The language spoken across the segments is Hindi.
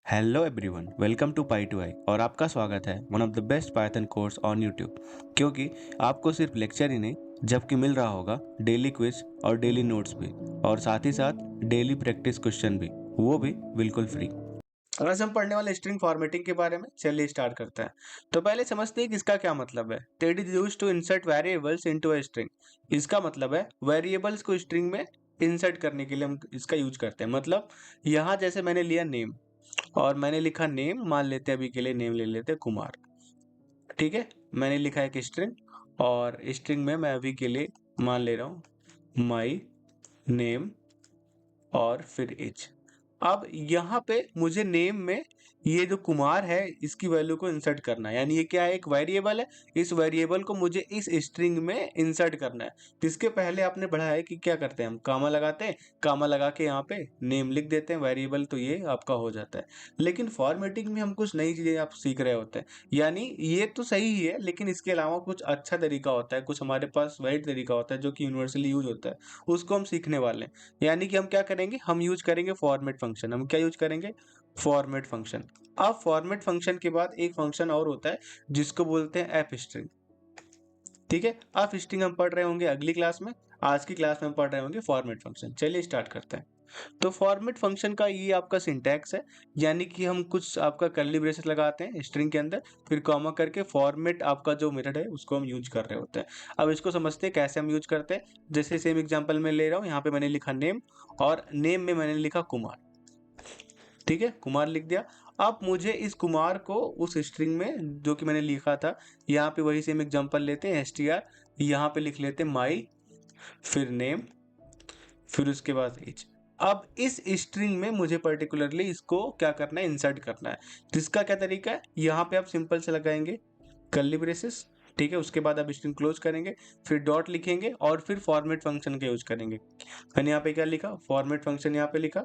Hello everyone, welcome to pi two I और आपका स्वागत है one of the best Python course on YouTube. क्योंकि आपको सिर्फ लेक्चर ही नहीं जबकि मिल रहा होगा डेली क्विज और डेली नोट्स भी, और साथ ही साथ डेली प्रैक्टिस क्वेश्चन भी, वो भी बिल्कुल फ्री। आज हम पढ़ने वाले स्ट्रिंग फॉर्मेटिंग के बारे में, चलिए स्टार्ट करते हैं। तो पहले समझते हैं कि इसका क्या मतलब है। It is used to insert variables into a string. इसका मतलब है वेरिएबल्स को स्ट्रिंग में इंसर्ट करने के लिए हम इसका यूज करते हैं। मतलब यहाँ जैसे मैंने लिया नेम और मैंने लिखा नेम, मान लेते हैं अभी के लिए नेम ले लेते हैं कुमार। ठीक है, मैंने लिखा एक स्ट्रिंग और स्ट्रिंग में मैं अभी के लिए मान ले रहा हूं माई नेम और फिर एज। अब यहाँ पे मुझे नेम में ये जो कुमार है इसकी वैल्यू को इंसर्ट करना है, यानी ये क्या है, एक वेरिएबल है। इस वेरिएबल को मुझे इस स्ट्रिंग में इंसर्ट करना है। इसके पहले आपने पढ़ा है कि क्या करते हैं, हम कामा लगाते हैं, कामा लगा के यहाँ पे नेम लिख देते हैं वेरिएबल, तो ये आपका हो जाता है। लेकिन फॉर्मेटिंग में हम कुछ नई चीजें आप सीख रहे होते हैं, यानी ये तो सही ही है लेकिन इसके अलावा कुछ अच्छा तरीका होता है, कुछ हमारे पास वही तरीका होता है जो कि यूनिवर्सली यूज होता है, उसको हम सीखने वाले हैं। यानी कि हम क्या करेंगे, हम यूज करेंगे फॉर्मेट फंक्शन। हम क्या यूज करेंगे, फॉर्मेट फंक्शन। अब फॉर्मेट फंक्शन के बाद एक फंक्शन और होता है जिसको बोलते हैं एफ स्ट्रिंग। ठीक है, एफ स्ट्रिंग हम पढ़ रहे होंगे अगली क्लास में। आज की क्लास में हम पढ़ रहे होंगे फॉर्मेट फंक्शन। चलिए स्टार्ट करते हैं। तो फॉर्मेट फंक्शन का ये आपका सिंटैक्स है, यानी कि हम कुछ आपका कर्ली ब्रेसेस लगाते हैं स्ट्रिंग के अंदर, फिर कॉमा करके फॉर्मेट आपका जो मेथड है उसको हम यूज कर रहे होते हैं। अब इसको समझते हैं कैसे हम यूज करते हैं। जैसे सेम एग्जांपल में ले रहा हूँ, यहाँ पे मैंने लिखा नेम और नेम में मैंने लिखा कुमार। ठीक है, कुमार लिख दिया। अब मुझे इस कुमार को उस स्ट्रिंग में जो कि मैंने लिखा था, यहाँ पे वही सेम एग्जांपल लेते हैं str, यहाँ पे लिख लेते हैं माई, फिर नेम, फिर उसके बाद एज। अब इस स्ट्रिंग में मुझे पर्टिकुलरली इसको क्या करना है, इंसर्ट करना है। तो इसका क्या तरीका है, यहाँ पे आप सिंपल से लगाएंगे कर्ली ब्रेसेस। ठीक है, उसके बाद आप स्ट्रिंग क्लोज करेंगे, फिर डॉट लिखेंगे और फिर फॉर्मेट फंक्शन का यूज करेंगे। मैंने यहाँ पे क्या लिखा, फॉर्मेट फंक्शन यहाँ पे लिखा।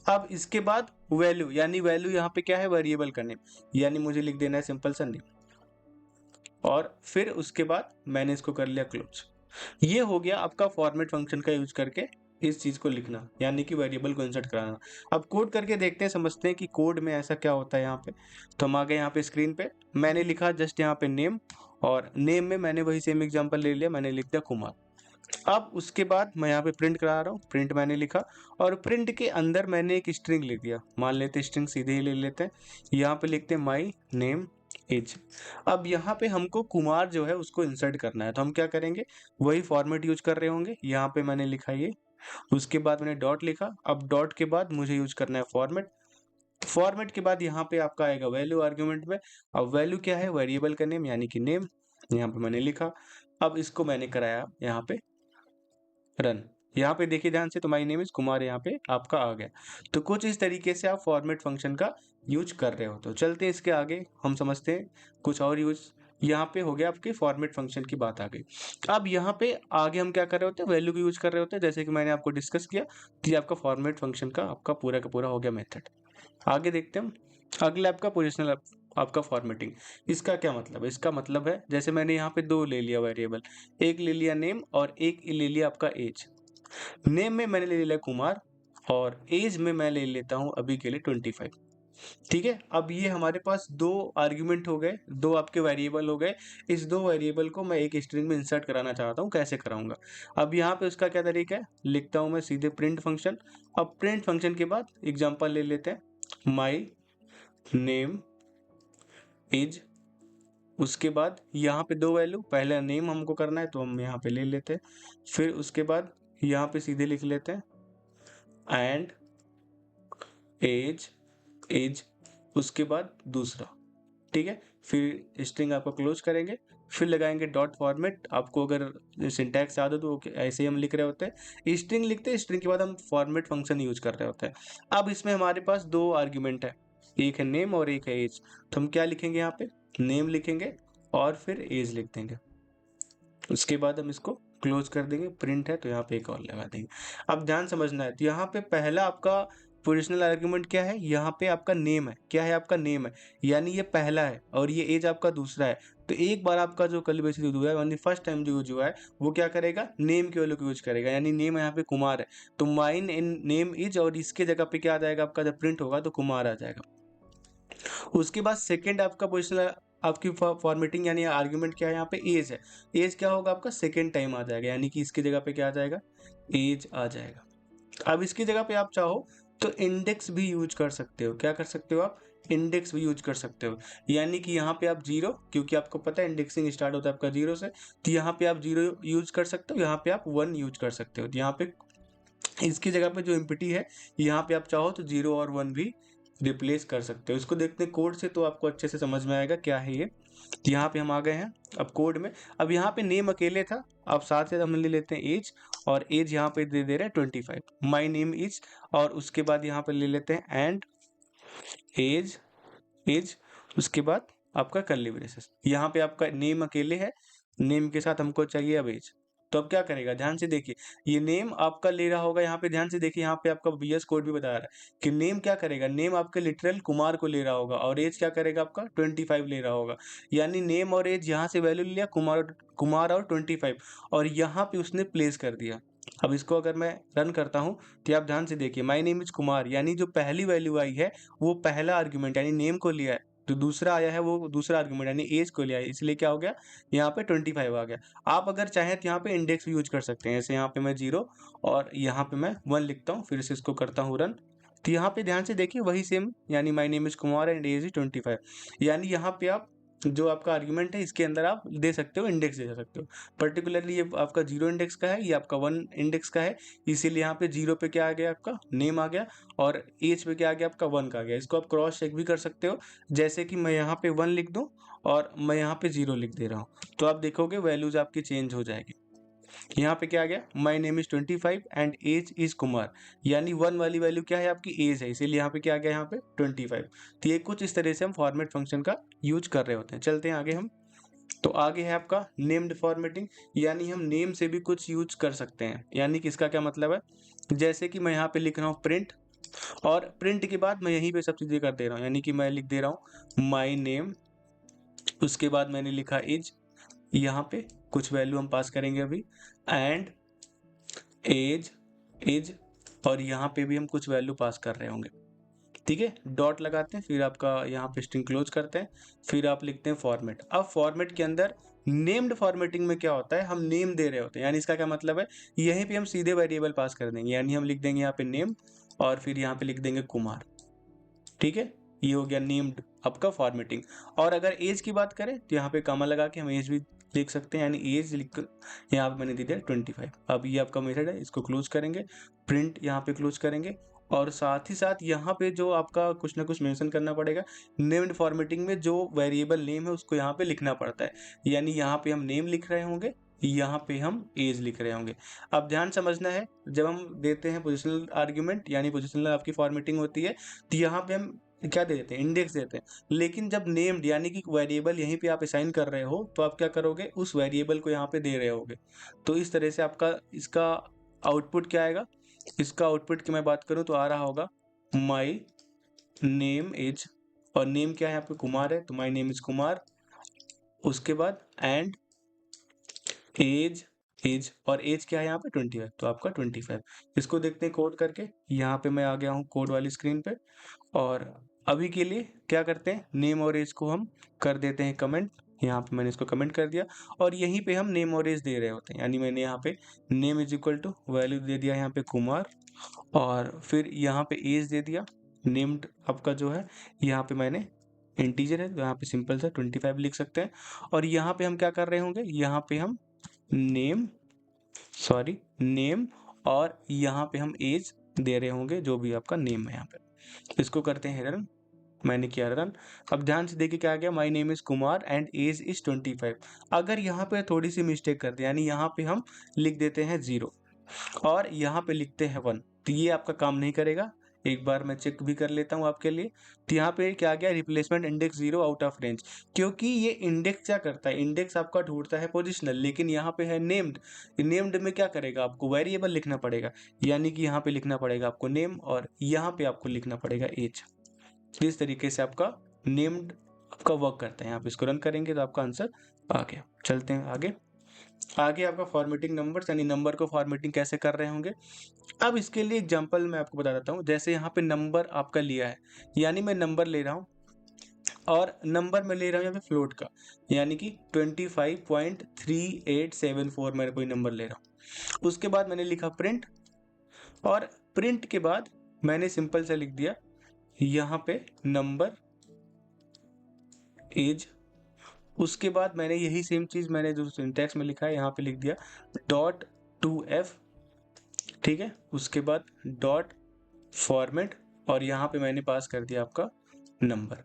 अब इसके बाद वैल्यू, यानी वैल्यू यहाँ पे क्या है, वेरिएबल का नेम, यानी मुझे लिख देना है सिंपल सा नेम, और फिर उसके बाद मैंने इसको कर लिया क्लोज। ये हो गया आपका फॉर्मेट फंक्शन का यूज करके इस चीज को लिखना, यानी कि वेरिएबल को इंसर्ट कराना। अब कोड करके देखते हैं, समझते हैं कि कोड में ऐसा क्या होता है यहाँ पे। तो हम आ गए यहाँ पे स्क्रीन पे, मैंने लिखा जस्ट यहाँ पे नेम, और नेम में मैंने वही सेम एग्जांपल ले लिया, मैंने लिख दिया कुमार। अब उसके बाद मैं यहाँ पे प्रिंट करा रहा हूँ, प्रिंट मैंने लिखा और प्रिंट के अंदर मैंने एक स्ट्रिंग लिख दिया। मान लेते स्ट्रिंग सीधे ही ले लेते हैं, यहाँ पे लिखते हैं माई नेम एज। अब यहाँ पे हमको कुमार जो है उसको इंसर्ट करना है, तो हम क्या करेंगे, वही फॉर्मेट यूज कर रहे होंगे। यहाँ पे मैंने लिखा ये, उसके बाद मैंने डॉट लिखा। अब डॉट के बाद मुझे यूज करना है फॉर्मेट। फॉर्मेट के बाद यहाँ पे आपका आएगा वैल्यू आर्ग्यूमेंट में। अब वैल्यू क्या है, वेरिएबल का नेम यानी कि नेम, यहाँ पे मैंने लिखा। अब इसको मैंने कराया यहाँ पे रन। यहाँ पे देखिए ध्यान से, तो माय नेम इज कुमार यहाँ पे आपका आ गया। तो कुछ इस तरीके से आप फॉर्मेट फंक्शन का यूज कर रहे हो। तो चलते हैं इसके आगे, हम समझते हैं कुछ और यूज। यहाँ पे हो गया आपके फॉर्मेट फंक्शन की बात आ गई। अब यहाँ पे आगे हम क्या कर रहे होते हैं, वैल्यू को यूज कर रहे होते हैं, जैसे कि मैंने आपको डिस्कस किया। तो ये आपका फॉर्मेट फंक्शन का आपका पूरा का पूरा हो गया मेथड। आगे देखते हैं हम। अगला आपका पोजिशनल आपका फॉर्मेटिंग। इसका क्या मतलब है, इसका मतलब है जैसे मैंने यहाँ पे दो ले लिया वेरिएबल, एक ले लिया नेम और एक ले लिया आपका एज। नेम में मैंने ले लिया कुमार और एज में मैं ले लेता हूं अभी के लिए 25। ठीक है, अब ये हमारे पास दो आर्ग्यूमेंट हो गए, दो आपके वेरिएबल हो गए। इस दो वेरिएबल को मैं एक स्ट्रिंग में इंसर्ट कराना चाहता हूं, कैसे कराऊंगा। अब यहाँ पे उसका क्या तरीका है, लिखता हूं मैं सीधे प्रिंट फंक्शन। अब प्रिंट फंक्शन के बाद एग्जांपल ले लेते हैं माई नेम इज। उसके बाद यहाँ पे दो वैल्यू, पहले नेम हमको करना है तो हम यहाँ पे ले लेते हैं, फिर उसके बाद यहाँ पे सीधे लिख लेते हैं एंड एज एज, उसके बाद दूसरा। ठीक है, फिर स्ट्रिंग आपको क्लोज करेंगे, फिर लगाएंगे डॉट फॉर्मेट। आपको अगर सिंटैक्स याद हो तो ऐसे ही हम लिख रहे होते हैं, स्ट्रिंग लिखते हैं, स्ट्रिंग के बाद हम फॉर्मेट फंक्शन यूज कर रहे होते हैं। अब इसमें हमारे पास दो आर्ग्यूमेंट है, एक है नेम और एक है एज। तो हम क्या लिखेंगे, यहाँ पे नेम लिखेंगे और फिर एज लिख देंगे। उसके बाद हम इसको क्लोज कर देंगे, प्रिंट है तो यहाँ पे एक और लगा देंगे। अब ध्यान समझना है, तो यहाँ पे पहला आपका पोजिशनल आर्गुमेंट क्या है, यहाँ पे आपका नेम है, क्या है आपका नेम है, यानी ये पहला है और ये एज आपका दूसरा है। तो एक बार आपका जो कल बेसिस यूज हुआ है, यानी फर्स्ट टाइम जो यूज हुआ है, वो क्या करेगा, नेम की वैल्यू को यूज करेगा, यानी नेम यहाँ पे कुमार है तो माइन इन नेम इज, और इसके जगह पे क्या आ जाएगा आपका, जब प्रिंट होगा तो कुमार आ जाएगा। उसके बाद सेकंड आपका पोजिशनल आपकी फॉर्मेटिंग यानी आर्ग्यूमेंट क्या है यहाँ पे, एज है। एज क्या होगा आपका, सेकंड टाइम आ जाएगा, यानी कि इसकी जगह पे क्या आ जाएगा, एज आ जाएगा। अब इसकी जगह पे आप चाहो तो इंडेक्स भी यूज कर सकते हो। क्या कर सकते हो आप, इंडेक्स भी यूज कर सकते हो। यानी कि यहाँ पे आप जीरो, क्योंकि आपको पता है इंडेक्सिंग स्टार्ट होता है आपका जीरो से, तो यहाँ पे आप जीरो यूज कर सकते हो, यहाँ पे आप वन यूज कर सकते हो। तो यहाँ पे इसकी जगह पे जो एम्प्टी है, यहाँ पे आप चाहो तो जीरो और वन भी रिप्लेस कर सकते हो। इसको देखते हैं कोड से तो आपको अच्छे से समझ में आएगा क्या है ये। तो यहाँ पे हम आ गए हैं अब कोड में। अब यहाँ पे नेम अकेले था, अब साथ साथ हम ले लेते हैं एज, और एज यहाँ पे दे रहे हैं 25, माई नेम इज, और उसके बाद यहाँ पे ले लेते हैं एंड एज, एज, उसके बाद आपका कर्ली ब्रेसेस। यहाँ पे आपका नेम अकेले है, नेम के साथ हमको चाहिए अब एज। तो अब क्या करेगा, ध्यान से देखिए, ये नेम आपका ले रहा होगा, यहाँ पे ध्यान से देखिए, यहाँ पे आपका VS कोड भी बता रहा है कि नेम क्या करेगा, नेम आपके लिटरल कुमार को ले रहा होगा, और एज क्या करेगा आपका 25 ले रहा होगा। यानी नेम और एज यहाँ से वैल्यू लिया, कुमार और 25, और यहाँ पे उसने प्लेस कर दिया। अब इसको अगर मैं रन करता हूँ तो आप ध्यान से देखिए, माई नेम इज कुमार, यानी जो पहली वैल्यू आई है वो पहला आर्ग्यूमेंट यानी नेम को लिया है, तो दूसरा आया है वो दूसरा आर्ग्यूमेंट यानी एज को लिया है, इसलिए क्या हो गया, यहाँ पे 25 आ गया। आप अगर चाहें तो यहाँ पे इंडेक्स भी यूज कर सकते हैं, जैसे यहाँ पे मैं जीरो और यहाँ पे मैं वन लिखता हूँ, फिर से इसको करता हूँ रन। तो यहाँ पे ध्यान से देखिए वही सेम, यानी my name is Kumar and age is 25, यानी यहाँ पे आप जो आपका आर्ग्यूमेंट है इसके अंदर आप दे सकते हो, इंडेक्स दे सकते हो। पर्टिकुलरली ये आपका जीरो इंडेक्स का है, ये आपका वन इंडेक्स का है, इसीलिए यहाँ पे जीरो पे क्या आ गया आपका नेम आ गया, और एज पे क्या आ गया आपका वन का आ गया। इसको आप क्रॉस चेक भी कर सकते हो, जैसे कि मैं यहाँ पे वन लिख दूँ और मैं यहाँ पे जीरो लिख दे रहा हूँ, तो आप देखोगे वैल्यूज आपकी चेंज हो जाएगी। यहाँ पे क्या आ गया, my name is 25 and age is Kumar, यानी वन वाली वैल्यू क्या है आपकी एज है, इसीलिए यहाँ पे क्या आ गया यहाँ पे 25। तो ये कुछ इस तरह से हम फॉर्मेट फंक्शन का यूज कर रहे होते हैं। चलते हैं आगे हम। तो आगे है आपका नेम्ड फॉर्मेटिंग, यानी हम नेम से भी कुछ यूज कर सकते हैं। यानी कि इसका क्या मतलब है, जैसे कि मैं यहाँ पे लिख रहा हूँ प्रिंट, और प्रिंट के बाद मैं यहीं पे सब चीजें कर दे रहा हूँ, यानी कि मैं लिख दे रहा हूँ माई नेम, उसके बाद मैंने लिखा इज, यहाँ पे कुछ वैल्यू हम पास करेंगे अभी, एंड एज, एज, और यहाँ पे भी हम कुछ वैल्यू पास कर रहे होंगे। ठीक है, डॉट लगाते हैं, फिर आपका यहाँ पे स्ट्रिंग क्लोज करते हैं, फिर आप लिखते हैं फॉर्मेट। अब फॉर्मेट के अंदर नेम्ड फॉर्मेटिंग में क्या होता है, हम नेम दे रहे होते हैं, यानी इसका क्या मतलब है, यहीं पे हम सीधे वेरिएबल पास कर देंगे, यानी हम लिख देंगे यहाँ पे नेम, और फिर यहाँ पे लिख देंगे कुमार। ठीक है, ये हो गया नेम्ड आपका फॉर्मेटिंग। और अगर एज की बात करें तो यहाँ पे कॉमा लगा के हम एज भी लिख सकते हैं, यानी एज लिख यहाँ पे मैंने दे दिया 25। अब ये आपका मेथड है, इसको क्लोज करेंगे, प्रिंट यहाँ पे क्लोज करेंगे, और साथ ही साथ यहाँ पे जो आपका कुछ ना कुछ मेंशन करना पड़ेगा। नेम्ड फॉर्मेटिंग में जो वेरिएबल नेम है उसको यहाँ पे लिखना पड़ता है, यानी यहाँ पे हम नेम लिख रहे होंगे, यहाँ पे हम एज लिख रहे होंगे। अब ध्यान समझना है, जब हम देते हैं पोजिशनल आर्ग्यूमेंट यानी पोजिशनल आपकी फॉर्मेटिंग होती है, तो यहाँ पे हम क्या दे देते हैं, इंडेक्स देते हैं। लेकिन जब नेम्ड यानी कि वेरिएबल यहीं पे आप असाइन कर रहे हो, तो आप क्या करोगे, उस वेरिएबल को यहाँ पे दे रहे होगे। तो इस तरह से आपका इसका आउटपुट क्या आएगा, इसका आउटपुट की मैं बात करूँ तो आ रहा होगा माई नेम इज, और नेम क्या है यहाँ पे कुमार है, तो माई नेम इज कुमार, उसके बाद एंड एज, एज, और एज क्या है यहाँ पे 25, तो आपका 25। इसको देखते हैं कोड करके, यहाँ पे मैं आ गया हूँ कोड वाली स्क्रीन पे, और अभी के लिए क्या करते हैं, नेम और एज को हम कर देते हैं कमेंट। यहाँ पे मैंने इसको कमेंट कर दिया, और यहीं पे हम नेम और एज दे रहे होते हैं, यानी मैंने यहाँ पे name is equal to value दे दिया यहाँ पे कुमार, और फिर यहाँ पे एज दे दिया, नेम्ड आपका जो है यहाँ पे मैंने इंटीजर है तो यहाँ पे सिंपल सा 25 लिख सकते हैं। और यहाँ पे हम क्या कर रहे होंगे, यहाँ पे हम नेम, सॉरी नेम, और यहाँ पे हम एज दे रहे होंगे, जो भी आपका नेम है यहाँ पे। इसको करते हैं रन, मैंने किया रन। अब ध्यान से देखिए क्या आ गया, my name is Kumar and age is 25। अगर यहाँ पे थोड़ी सी मिस्टेक कर दे, यानी यहाँ पे हम लिख देते हैं 0 और यहाँ पे लिखते हैं 1, तो ये आपका काम नहीं करेगा। एक बार मैं चेक भी कर लेता हूँ आपके लिए। तो यहाँ पे क्या गया, replacement index 0 out of range, क्योंकि ये इंडेक्स क्या करता है, इंडेक्स आपका ढूंढता है पोजिशनल, लेकिन यहाँ पे है नेम्ड। नेम्ड में क्या करेगा, आपको वेरिएबल लिखना पड़ेगा, यानी कि यहाँ पे लिखना पड़ेगा आपको नेम, और यहाँ पे आपको लिखना पड़ेगा एज। इस तरीके से आपका नेम्ड आपका वर्क करता है। यहाँ पे इसको रन करेंगे तो आपका आंसर आ गया। चलते हैं आगे। आगे आपका फॉर्मेटिंग नंबर्स, यानी नंबर को फॉर्मेटिंग कैसे कर रहे होंगे। अब इसके लिए एग्जांपल मैं आपको बता देता हूँ। जैसे यहाँ पे नंबर आपका लिया है, यानी मैं नंबर ले रहा हूँ और नंबर मैं ले रहा हूँ यहाँ पे फ्लोट का, यानी कि 25.3874 मैंने कोई नंबर ले रहा हूँ। उसके बाद मैंने लिखा प्रिंट, और प्रिंट के बाद मैंने सिंपल सा लिख दिया यहाँ पे नंबर एज। उसके बाद मैंने यही सेम चीज़ मैंने जो सिंटैक्स में लिखा है यहाँ पे लिख दिया डॉट टू एफ, ठीक है। उसके बाद डॉट फॉर्मेट, और यहाँ पे मैंने पास कर दिया आपका नंबर।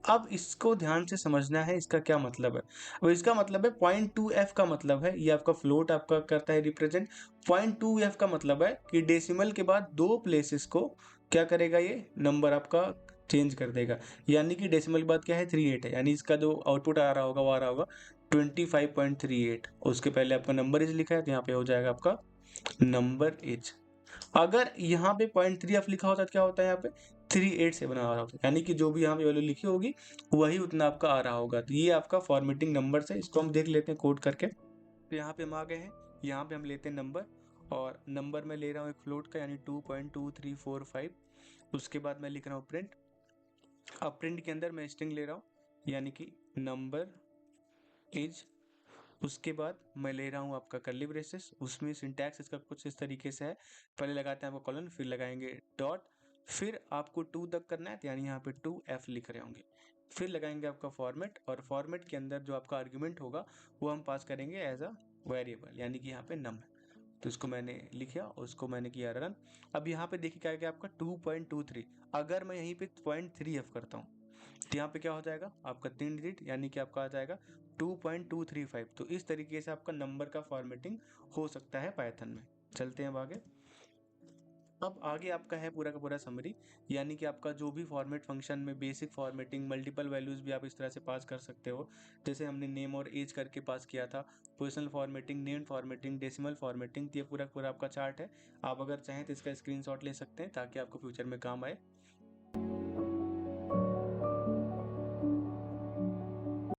अब इसको ध्यान से समझना है, इसका क्या मतलब है। अब इसका मतलब है .2f का मतलब है ये आपका फ्लोट आपका करता है रिप्रेजेंट। .2f का मतलब है कि डेसिमल के बाद 2 प्लेसेस को क्या करेगा, ये नंबर आपका चेंज कर देगा। यानी कि डेसिमल के बाद क्या है 38 है, यानी इसका जो आउटपुट आ रहा होगा वो आ रहा होगा 25.38। उसके पहले आपका नंबर इज लिखा है तो यहाँ पे हो जाएगा आपका नंबर इज। अगर यहाँ पे .3f लिखा होता तो क्या होता है, यहाँ पे 387 आ रहा होता, यानी कि जो भी यहाँ पे वैल्यू लिखी होगी वही उतना आपका आ रहा होगा। तो ये आपका फॉर्मेटिंग नंबर है, इसको हम देख लेते हैं कोड करके। तो यहाँ पे हम आ गए हैं, यहाँ पे हम लेते हैं नंबर, और नंबर मैं ले रहा हूँ एक फ्लोट का यानी 2.2345। उसके बाद मैं लिख रहा हूँ प्रिंट। अब प्रिंट के अंदर मैं स्ट्रिंग ले रहा हूँ यानी कि नंबर इज। उसके बाद मैं ले रहा हूँ आपका कर्ली ब्रेसेस, उसमें सिंटैक्स इसका कुछ इस तरीके से है, पहले लगाते हैं आपको कॉलन, फिर लगाएंगे डॉट, फिर आपको 2 तक करना है तो यानी यहाँ पे 2f लिख रहे होंगे, फिर लगाएंगे आपका फॉर्मेट, और फॉर्मेट के अंदर जो आपका आर्ग्यूमेंट होगा वो हम पास करेंगे एज अ वेरिएबल, यानी कि यहाँ पे नम। तो इसको मैंने लिखा, उसको मैंने किया रन। अब यहाँ पे देखिए क्या है कि आपका 2.23, अगर मैं यहीं पे .3f करता हूँ तो यहाँ पे क्या हो जाएगा आपका 3 डिजिट, यानी कि आपका आ जाएगा 2.235। तो इस तरीके से आपका नंबर का फॉर्मेटिंग हो सकता है पाइथन में। चलते हैं अब आगे। अब आगे आपका है पूरा का पूरा समरी, यानी कि आपका जो भी फॉर्मेट फंक्शन में बेसिक फॉर्मेटिंग, मल्टीपल वैल्यूज भी आप इस तरह से पास कर सकते हो, जैसे हमने नेम और एज करके पास किया था। Positional formatting, name formatting, decimal formatting, ये पूरा पूरा आपका चार्ट है। आप अगर चाहें तो इसका स्क्रीनशॉट ले सकते हैं ताकि आपको फ्यूचर में काम आए।